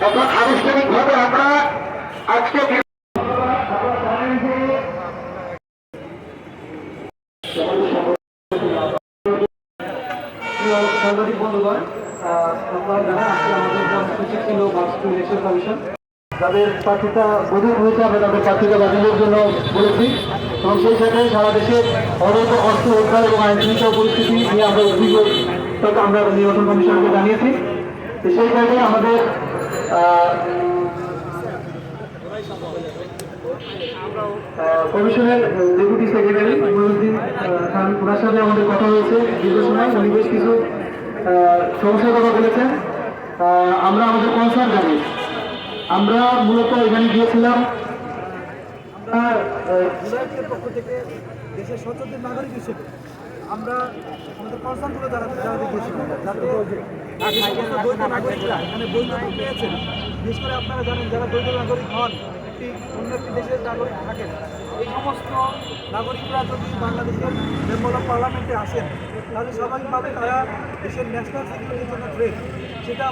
এখন আনুষ্ঠানিকভাবে আমরা আজকে সাংবাদিক বন্ধুগণ, আপনারা জানেন আজকে আমাদের কর্মসূচি ছিল ভার্সিটি ইলেকশন কমিশন যাদের প্রার্থিতা বৈধ হয়েছে আমরা তাদের প্রার্থিতা বাতিলের জন্য বলেছি এবং সেই সাথে সারা দেশে অবৈধ অর্থ উদ্ধার এবং আইন শৃঙ্খলা পরিস্থিতি নিয়ে আমরা উদ্বিগ্ন আমরা নির্বাচন কমিশনকে জানিয়েছি। তো সেই জায়গায় আমাদের কমিশনের ডেপুটি সেক্রেটারি মঈনুদ্দিন খান ওনার সাথে আমাদের কথা হয়েছে দীর্ঘ সময়। উনি বেশ কিছু সমস্যার কথা বলেছেন, আমরা আমাদের কনসার্ন জানিয়েছি। আমরা মূলত এখানে গিয়েছিলাম আমরা পক্ষ থেকে দেশের সচেতন নাগরিক হিসেবে আমরা আমাদের কনসার্নগুলো জানাতে গিয়েছিলাম যাতে বৈধ নাগরিকরা এখানে বৈধতা পেয়েছেন। বিশেষ করে আপনারা জানেন যারা বৈধ নাগরিক হন, অন্য একটি দেশের নাগরিক থাকেন, এই সমস্ত নাগরিকরা যদি বাংলাদেশের মেম্বার অফ পার্লামেন্টে আসেন তাহলে স্বাভাবিকভাবে তারা দেশের ন্যাশনাল সিকিউরিটির জন্য থ্রেট, সেটা